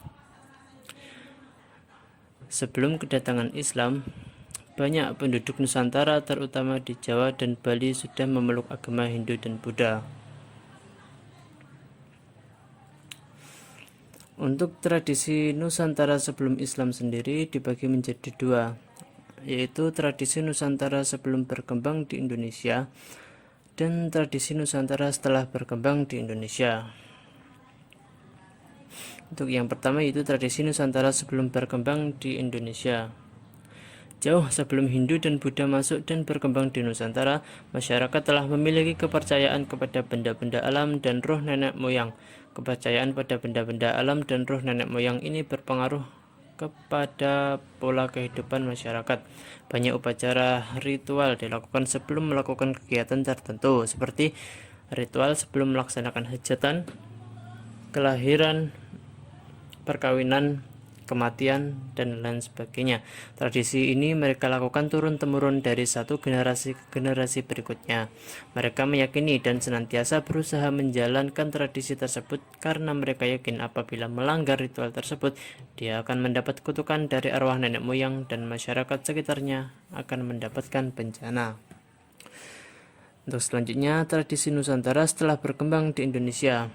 Sebelum kedatangan Islam, banyak penduduk Nusantara terutama di Jawa dan Bali sudah memeluk agama Hindu dan Buddha. Untuk tradisi Nusantara sebelum Islam sendiri dibagi menjadi dua, yaitu tradisi Nusantara sebelum berkembang di Indonesia dan tradisi Nusantara setelah berkembang di Indonesia. Untuk yang pertama yaitu tradisi Nusantara sebelum berkembang di Indonesia. Jauh sebelum Hindu dan Buddha masuk dan berkembang di Nusantara, masyarakat telah memiliki kepercayaan kepada benda-benda alam dan roh nenek moyang. Kepercayaan pada benda-benda alam dan roh nenek moyang ini berpengaruh kepada pola kehidupan masyarakat. Banyak upacara ritual dilakukan sebelum melakukan kegiatan tertentu, seperti ritual sebelum melaksanakan hajatan, kelahiran, perkawinan, kematian, dan lain sebagainya. Tradisi ini mereka lakukan turun-temurun dari satu generasi ke generasi berikutnya. Mereka meyakini dan senantiasa berusaha menjalankan tradisi tersebut karena mereka yakin apabila melanggar ritual tersebut, dia akan mendapat kutukan dari arwah nenek moyang dan masyarakat sekitarnya akan mendapatkan bencana. Untuk selanjutnya, tradisi Nusantara setelah berkembang di Indonesia.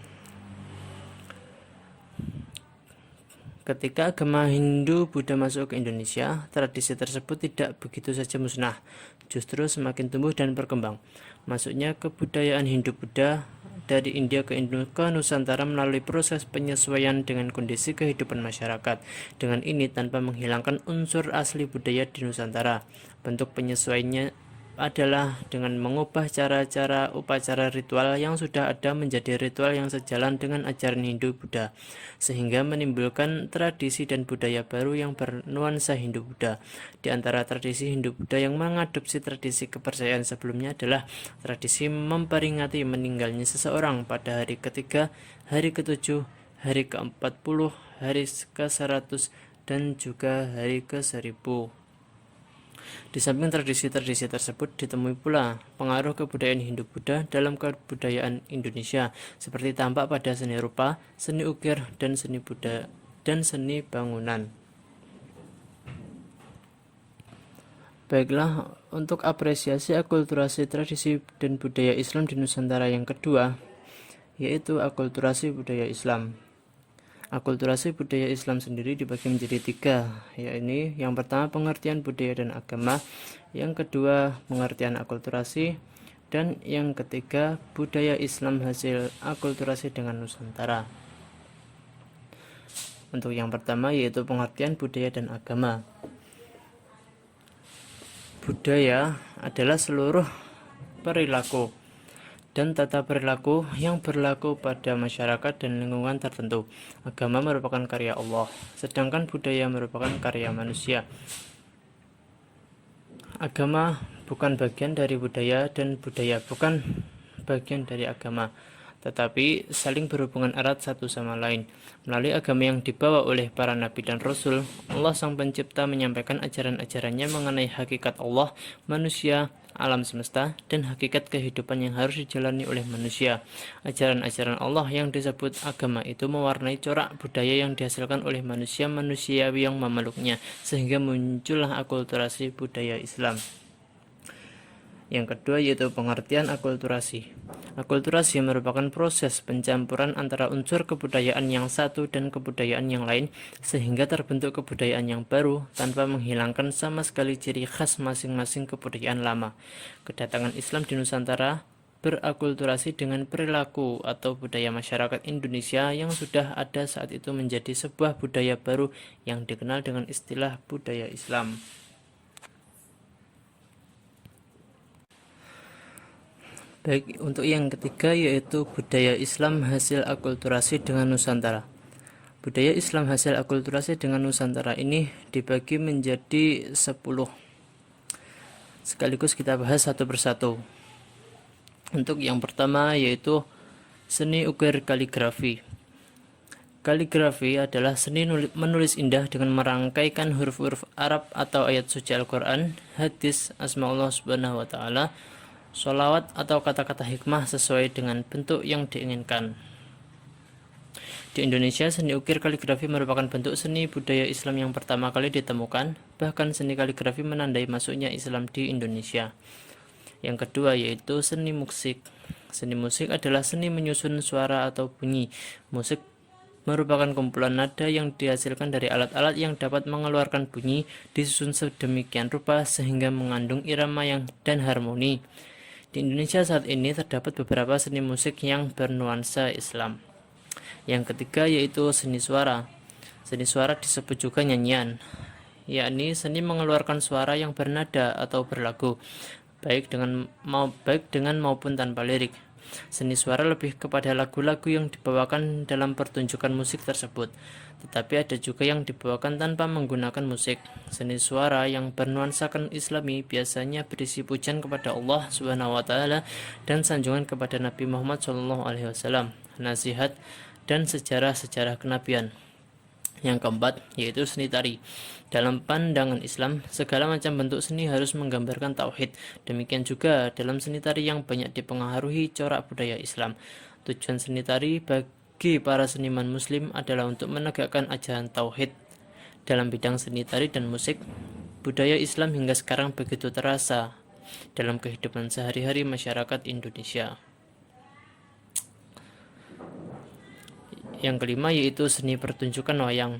Ketika agama Hindu Buddha masuk ke Indonesia, tradisi tersebut tidak begitu saja musnah, justru semakin tumbuh dan berkembang. Masuknya kebudayaan Hindu Buddha dari India ke Nusantara melalui proses penyesuaian dengan kondisi kehidupan masyarakat. Dengan ini tanpa menghilangkan unsur asli budaya di Nusantara. Bentuk penyesuaiannya adalah dengan mengubah cara-cara upacara ritual yang sudah ada menjadi ritual yang sejalan dengan ajaran Hindu Buddha, sehingga menimbulkan tradisi dan budaya baru yang bernuansa Hindu Buddha. Di antara tradisi Hindu Buddha yang mengadopsi tradisi kepercayaan sebelumnya adalah tradisi memperingati meninggalnya seseorang pada hari ketiga, hari ke-7, hari ke-40, hari ke-100, dan juga hari ke-1000. Di samping tradisi-tradisi tersebut ditemui pula pengaruh kebudayaan Hindu-Buddha dalam kebudayaan Indonesia, seperti tampak pada seni rupa, seni ukir, dan seni Buddha dan seni bangunan. Baiklah, untuk apresiasi akulturasi tradisi dan budaya Islam di Nusantara yang kedua, yaitu akulturasi budaya Islam. Akulturasi budaya Islam sendiri dibagi menjadi tiga, yakni yang pertama pengertian budaya dan agama, yang kedua pengertian akulturasi, dan yang ketiga budaya Islam hasil akulturasi dengan Nusantara. Untuk yang pertama yaitu pengertian budaya dan agama. Budaya adalah seluruh perilaku dan tata perilaku yang berlaku pada masyarakat dan lingkungan tertentu. Agama merupakan karya Allah, sedangkan budaya merupakan karya manusia. Agama bukan bagian dari budaya dan budaya bukan bagian dari agama, tetapi saling berhubungan erat satu sama lain. Melalui agama yang dibawa oleh para nabi dan rasul, Allah Sang Pencipta menyampaikan ajaran-ajarannya mengenai hakikat Allah, manusia, alam semesta, dan hakikat kehidupan yang harus dijalani oleh manusia. Ajaran-ajaran Allah yang disebut agama itu mewarnai corak budaya yang dihasilkan oleh manusiawi yang memeluknya, sehingga muncullah akulturasi budaya Islam. Yang kedua yaitu pengertian akulturasi. Akulturasi merupakan proses pencampuran antara unsur kebudayaan yang satu dan kebudayaan yang lain sehingga terbentuk kebudayaan yang baru tanpa menghilangkan sama sekali ciri khas masing-masing kebudayaan lama. Kedatangan Islam di Nusantara berakulturasi dengan perilaku atau budaya masyarakat Indonesia yang sudah ada saat itu menjadi sebuah budaya baru yang dikenal dengan istilah budaya Islam. Baik, untuk yang ketiga yaitu budaya Islam hasil akulturasi dengan Nusantara. Budaya Islam hasil akulturasi dengan Nusantara ini dibagi menjadi 10. Sekaligus kita bahas satu persatu. Untuk yang pertama yaitu seni ukir kaligrafi. Kaligrafi adalah seni menulis indah dengan merangkaikan huruf-huruf Arab atau ayat suci Al-Quran, hadis, asma Allah Subhanahu wa Ta'ala, sholawat atau kata-kata hikmah sesuai dengan bentuk yang diinginkan. Di Indonesia, seni ukir kaligrafi merupakan bentuk seni budaya Islam yang pertama kali ditemukan. Bahkan seni kaligrafi menandai masuknya Islam di Indonesia. Yang kedua yaitu seni musik. Seni musik adalah seni menyusun suara atau bunyi. Musik merupakan kumpulan nada yang dihasilkan dari alat-alat yang dapat mengeluarkan bunyi disusun sedemikian rupa sehingga mengandung irama dan harmoni. Di Indonesia saat ini terdapat beberapa seni musik yang bernuansa Islam. Yang ketiga yaitu seni suara. Seni suara disebut juga nyanyian, yakni seni mengeluarkan suara yang bernada atau berlagu, baik dengan maupun tanpa lirik. Seni suara lebih kepada lagu-lagu yang dibawakan dalam pertunjukan musik tersebut, tetapi ada juga yang dibawakan tanpa menggunakan musik. Seni suara yang bernuansakan Islami biasanya berisi pujian kepada Allah Subhanahu wa Ta'ala dan sanjungan kepada Nabi Muhammad SAW, nasihat dan sejarah-sejarah kenabian. Yang keempat yaitu seni tari. Dalam pandangan Islam, segala macam bentuk seni harus menggambarkan tauhid. Demikian juga dalam seni tari yang banyak dipengaruhi corak budaya Islam. Tujuan seni tari bagi para seniman muslim adalah untuk menegakkan ajaran tauhid. Dalam bidang seni tari dan musik, budaya Islam hingga sekarang begitu terasa dalam kehidupan sehari-hari masyarakat Indonesia. Yang kelima yaitu seni pertunjukan wayang.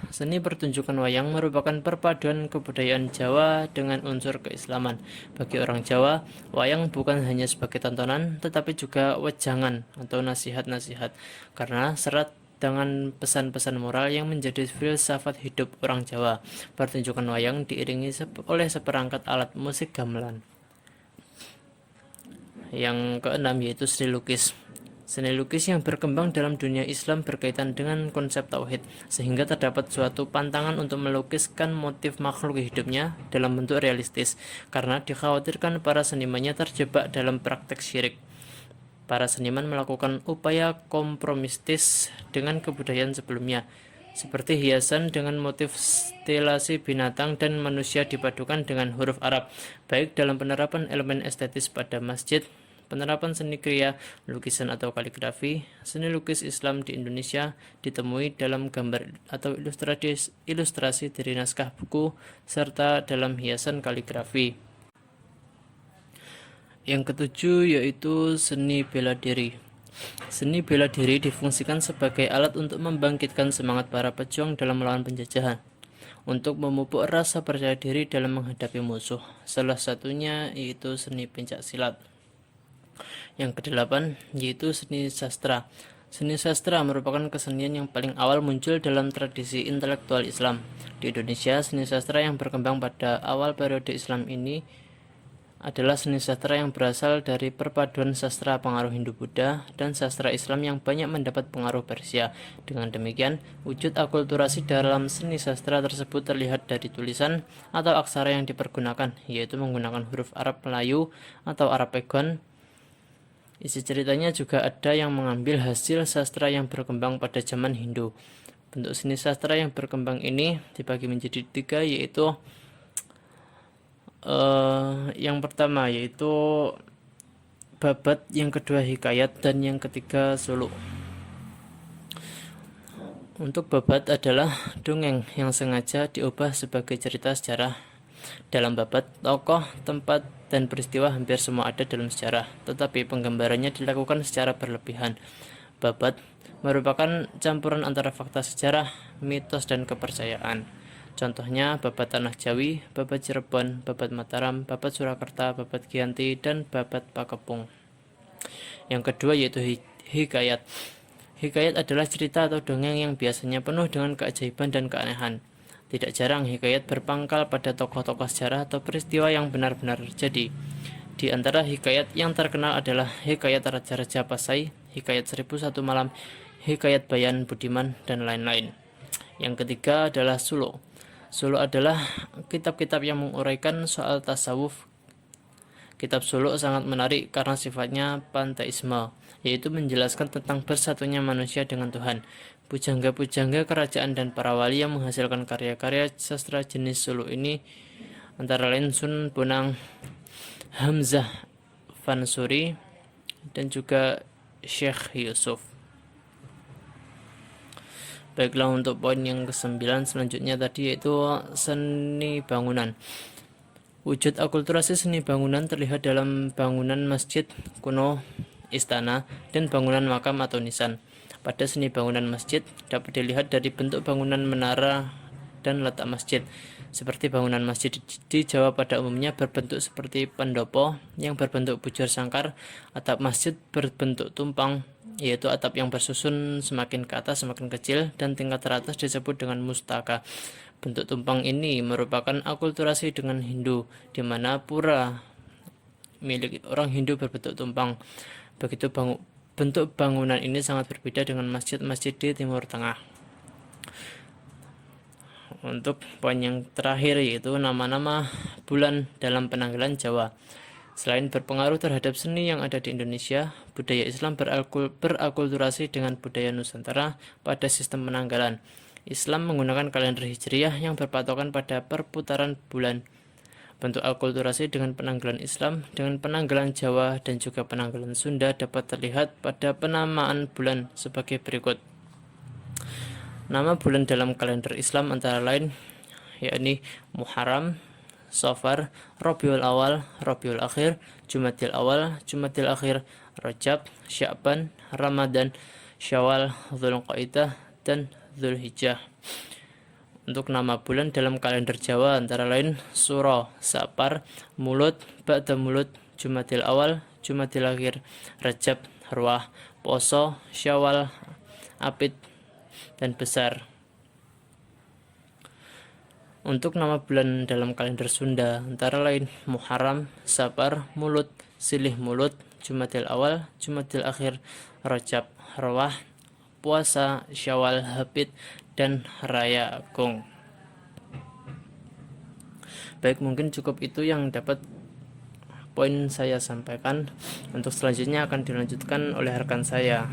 Seni pertunjukan wayang merupakan perpaduan kebudayaan Jawa dengan unsur keislaman. Bagi orang Jawa, wayang bukan hanya sebagai tontonan, tetapi juga wejangan atau nasihat-nasihat, karena serat dengan pesan-pesan moral yang menjadi filsafat hidup orang Jawa. Pertunjukan wayang diiringi oleh seperangkat alat musik gamelan. Yang keenam yaitu seni lukis. Seni lukis yang berkembang dalam dunia Islam berkaitan dengan konsep tauhid, sehingga terdapat suatu pantangan untuk melukiskan motif makhluk hidupnya dalam bentuk realistis, karena dikhawatirkan para senimannya terjebak dalam praktek syirik. Para seniman melakukan upaya kompromistis dengan kebudayaan sebelumnya, seperti hiasan dengan motif stilasi binatang dan manusia dipadukan dengan huruf Arab, baik dalam penerapan elemen estetis pada masjid, penerapan seni kriya, lukisan atau kaligrafi. Seni lukis Islam di Indonesia ditemui dalam gambar atau ilustrasi dari naskah buku serta dalam hiasan kaligrafi. Yang ketujuh yaitu seni bela diri. Seni bela diri difungsikan sebagai alat untuk membangkitkan semangat para pejuang dalam melawan penjajahan, untuk memupuk rasa percaya diri dalam menghadapi musuh. Salah satunya yaitu seni pencak silat. Yang kedelapan yaitu seni sastra. Seni sastra merupakan kesenian yang paling awal muncul dalam tradisi intelektual Islam. Di Indonesia, seni sastra yang berkembang pada awal periode Islam ini adalah seni sastra yang berasal dari perpaduan sastra pengaruh Hindu-Buddha dan sastra Islam yang banyak mendapat pengaruh Persia. Dengan demikian, wujud akulturasi dalam seni sastra tersebut terlihat dari tulisan atau aksara yang dipergunakan, yaitu menggunakan huruf Arab Melayu atau Arab Pegon. Isi ceritanya juga ada yang mengambil hasil sastra yang berkembang pada zaman Hindu. Bentuk seni sastra yang berkembang ini dibagi menjadi 3, yaitu yang pertama yaitu babat, yang kedua hikayat, dan yang ketiga suluk. Untuk babat adalah dongeng yang sengaja diubah sebagai cerita sejarah. Dalam babat, tokoh, tempat, dan peristiwa hampir semua ada dalam sejarah, tetapi penggambarannya dilakukan secara berlebihan. Babat merupakan campuran antara fakta sejarah, mitos, dan kepercayaan. Contohnya babat Tanah Jawi, babat Cirebon, babat Mataram, babat Surakarta, babat Giyanti, dan babat Pakepung. Yang kedua yaitu hikayat. Hikayat adalah cerita atau dongeng yang biasanya penuh dengan keajaiban dan keanehan. Tidak jarang hikayat berpangkal pada tokoh-tokoh sejarah atau peristiwa yang benar-benar terjadi. Di antara hikayat yang terkenal adalah Hikayat Raja-Raja Pasai, Hikayat 1001 Malam, Hikayat Bayan Budiman, dan lain-lain. Yang ketiga adalah suluk. Suluk adalah kitab-kitab yang menguraikan soal tasawuf. Kitab suluk sangat menarik karena sifatnya panteisme, yaitu menjelaskan tentang bersatunya manusia dengan Tuhan. Pujangga-pujangga kerajaan dan para wali yang menghasilkan karya-karya sastra jenis suluk ini antara lain Sun Bonang, Hamzah Fansuri, dan juga Syekh Yusuf. Baiklah, untuk poin yang ke-9 selanjutnya tadi yaitu seni bangunan. Wujud akulturasi seni bangunan terlihat dalam bangunan masjid kuno, istana, dan bangunan makam atau nisan. Pada seni bangunan masjid dapat dilihat dari bentuk bangunan menara dan letak masjid. Seperti bangunan masjid di Jawa pada umumnya berbentuk seperti pendopo yang berbentuk bujur sangkar. Atap masjid berbentuk tumpang, yaitu atap yang bersusun semakin ke atas semakin kecil, dan tingkat teratas disebut dengan mustaka. Bentuk tumpang ini merupakan akulturasi dengan Hindu, di mana pura milik orang Hindu berbentuk tumpang. Begitu bentuk bangunan ini sangat berbeda dengan masjid-masjid di Timur Tengah. Untuk poin yang terakhir yaitu nama-nama bulan dalam penanggalan Jawa. Selain berpengaruh terhadap seni yang ada di Indonesia, budaya Islam berakulturasi dengan budaya Nusantara pada sistem penanggalan. Islam menggunakan kalender Hijriyah yang berpatokan pada perputaran bulan. Bentuk akulturasi dengan penanggalan Islam, dengan penanggalan Jawa, dan juga penanggalan Sunda dapat terlihat pada penamaan bulan sebagai berikut. Nama bulan dalam kalender Islam antara lain yakni Muharram, Safar, Rabiul Awal, Rabiul Akhir, Jumadil Awal, Jumadil Akhir, Rajab, Sya'ban, Ramadan, Syawal, Dzulqa'dah, dan Dzulhijjah. Untuk nama bulan dalam kalender Jawa antara lain Suro, Sapar, Mulud, Ba'da Mulud, Jumadil Awal, Jumadil Akhir, Rajab, Ruah, Poso, Syawal, Apit, dan Besar. Untuk nama bulan dalam kalender Sunda antara lain Muharram, Safar, Mulud, Silih Mulud, Jumadil Awal, Jumadil Akhir, Rajab, Ruah, Puasa, Syawal, Hapit, dan Raya Agung. Baik, mungkin cukup itu yang dapat poin saya sampaikan. Untuk selanjutnya akan dilanjutkan oleh rekan saya.